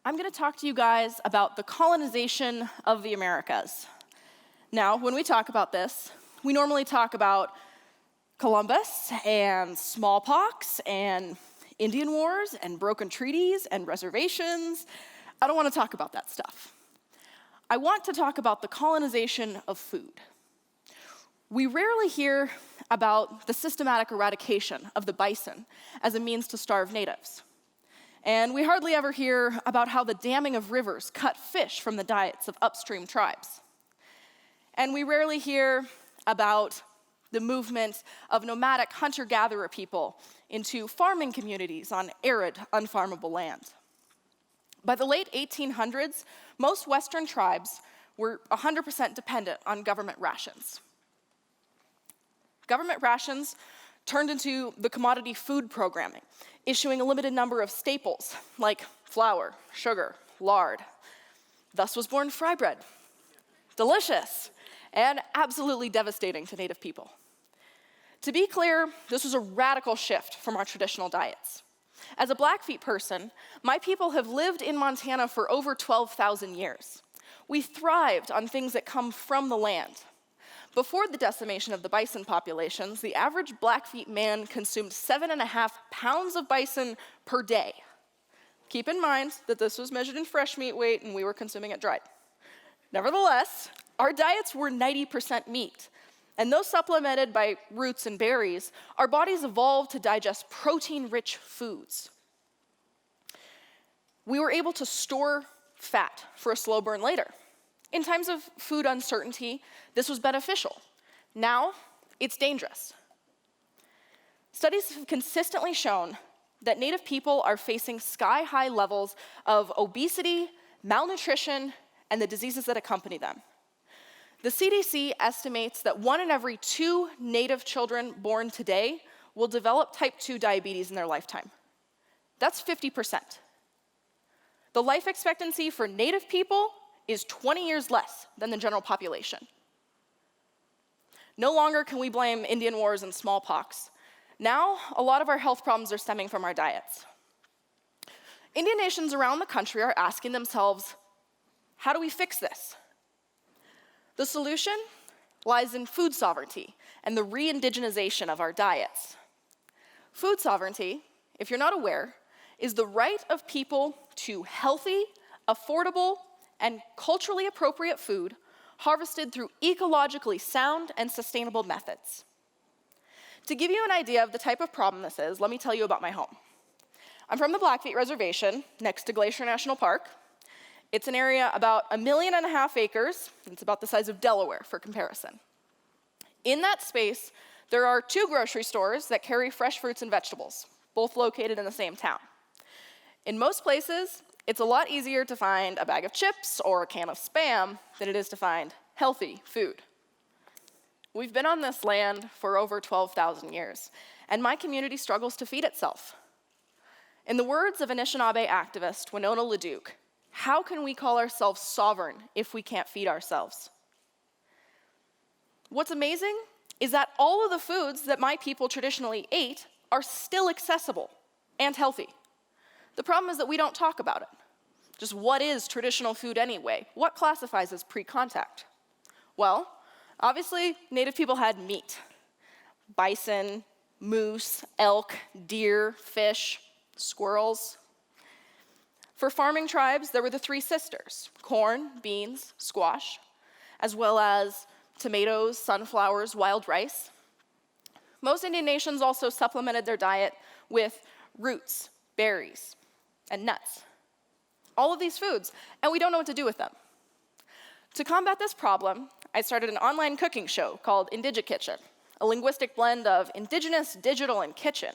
I'm going to talk to you guys about the colonization of the Americas. Now, when we talk about this, we normally talk about Columbus and smallpox and Indian wars and broken treaties and reservations. I don't want to talk about that stuff. I want to talk about the colonization of food. We rarely hear about the systematic eradication of the bison as a means to starve natives. And we hardly ever hear about how the damming of rivers cut fish from the diets of upstream tribes. And we rarely hear about the movement of nomadic hunter-gatherer people into farming communities on arid, unfarmable land. By the late 1800s, most Western tribes were 100% dependent on government rations. Government rations turned into the commodity food programming, issuing a limited number of staples like flour, sugar, lard. Thus was born fry bread. Delicious and absolutely devastating to Native people. To be clear, this was a radical shift from our traditional diets. As a Blackfeet person, my people have lived in Montana for over 12,000 years. We thrived on things that come from the land. Before the decimation of the bison populations, the average Blackfeet man consumed 7.5 pounds of bison per day. Keep in mind that this was measured in fresh meat weight and we were consuming it dried. Nevertheless, our diets were 90% meat. And though supplemented by roots and berries, our bodies evolved to digest protein-rich foods. We were able to store fat for a slow burn later. In times of food uncertainty, this was beneficial. Now, it's dangerous. Studies have consistently shown that Native people are facing sky-high levels of obesity, malnutrition, and the diseases that accompany them. The CDC estimates that 1 in every 2 Native children born today will develop type 2 diabetes in their lifetime. That's 50%. The life expectancy for Native people is 20 years less than the general population. No longer can we blame Indian wars and smallpox. Now, a lot of our health problems are stemming from our diets. Indian nations around the country are asking themselves, how do we fix this? The solution lies in food sovereignty and the re-indigenization of our diets. Food sovereignty, if you're not aware, is the right of people to healthy, affordable, and culturally appropriate food harvested through ecologically sound and sustainable methods. To give you an idea of the type of problem this is, let me tell you about my home. I'm from the Blackfeet Reservation, next to Glacier National Park. It's an area about 1.5 million acres. It's about the size of Delaware for comparison. In that space, there are 2 grocery stores that carry fresh fruits and vegetables, both located in the same town. In most places, it's a lot easier to find a bag of chips or a can of Spam than it is to find healthy food. We've been on this land for over 12,000 years, and my community struggles to feed itself. In the words of Anishinaabe activist Winona LaDuke, how can we call ourselves sovereign if we can't feed ourselves? What's amazing is that all of the foods that my people traditionally ate are still accessible and healthy. The problem is that we don't talk about it. Just what is traditional food anyway? What classifies as pre-contact? Well, obviously, Native people had meat. Bison, moose, elk, deer, fish, squirrels. For farming tribes, there were the 3 sisters, corn, beans, squash, as well as tomatoes, sunflowers, wild rice. Most Indian nations also supplemented their diet with roots, berries, and nuts. All of these foods, and we don't know what to do with them. To combat this problem, I started an online cooking show called Indigikitchen, a linguistic blend of Indigenous, digital, and kitchen.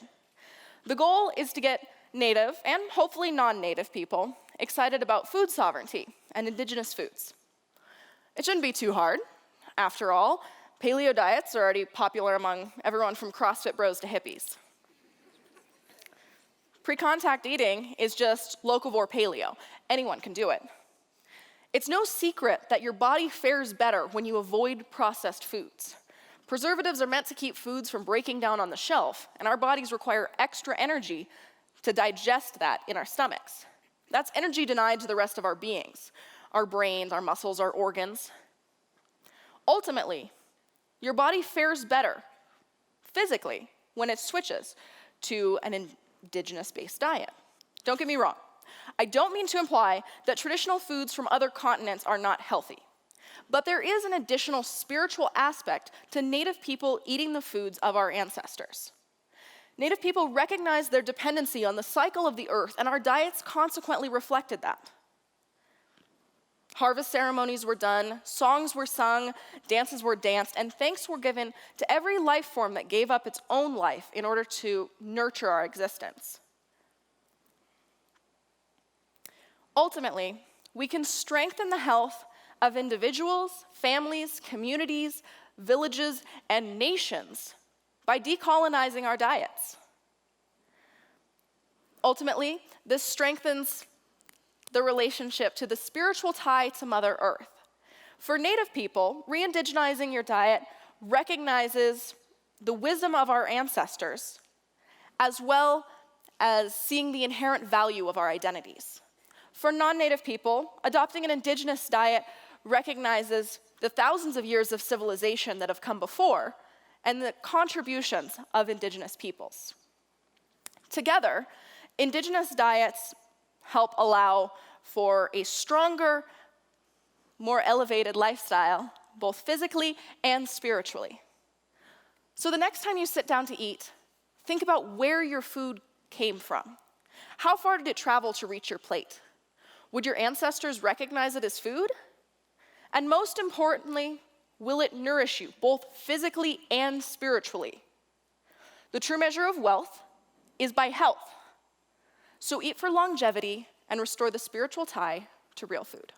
The goal is to get Native, and hopefully non-Native people, excited about food sovereignty and Indigenous foods. It shouldn't be too hard. After all, paleo diets are already popular among everyone from CrossFit bros to hippies. Pre-contact eating is just locavore paleo. Anyone can do it. It's no secret that your body fares better when you avoid processed foods. Preservatives are meant to keep foods from breaking down on the shelf, and our bodies require extra energy to digest that in our stomachs. That's energy denied to the rest of our beings, our brains, our muscles, our organs. Ultimately, your body fares better physically when it switches to an indigenous-based diet. Don't get me wrong. I don't mean to imply that traditional foods from other continents are not healthy, but there is an additional spiritual aspect to Native people eating the foods of our ancestors. Native people recognized their dependency on the cycle of the earth, and our diets consequently reflected that. Harvest ceremonies were done, songs were sung, dances were danced, and thanks were given to every life form that gave up its own life in order to nurture our existence. Ultimately, we can strengthen the health of individuals, families, communities, villages, and nations by decolonizing our diets. Ultimately, this strengthens the relationship to the spiritual tie to Mother Earth. For Native people, re-indigenizing your diet recognizes the wisdom of our ancestors, as well as seeing the inherent value of our identities. For non-Native people, adopting an indigenous diet recognizes the thousands of years of civilization that have come before and the contributions of indigenous peoples. Together, indigenous diets help allow for a stronger, more elevated lifestyle, both physically and spiritually. So the next time you sit down to eat, think about where your food came from. How far did it travel to reach your plate? Would your ancestors recognize it as food? And most importantly, will it nourish you, both physically and spiritually? The true measure of wealth is by health. So eat for longevity and restore the spiritual tie to real food.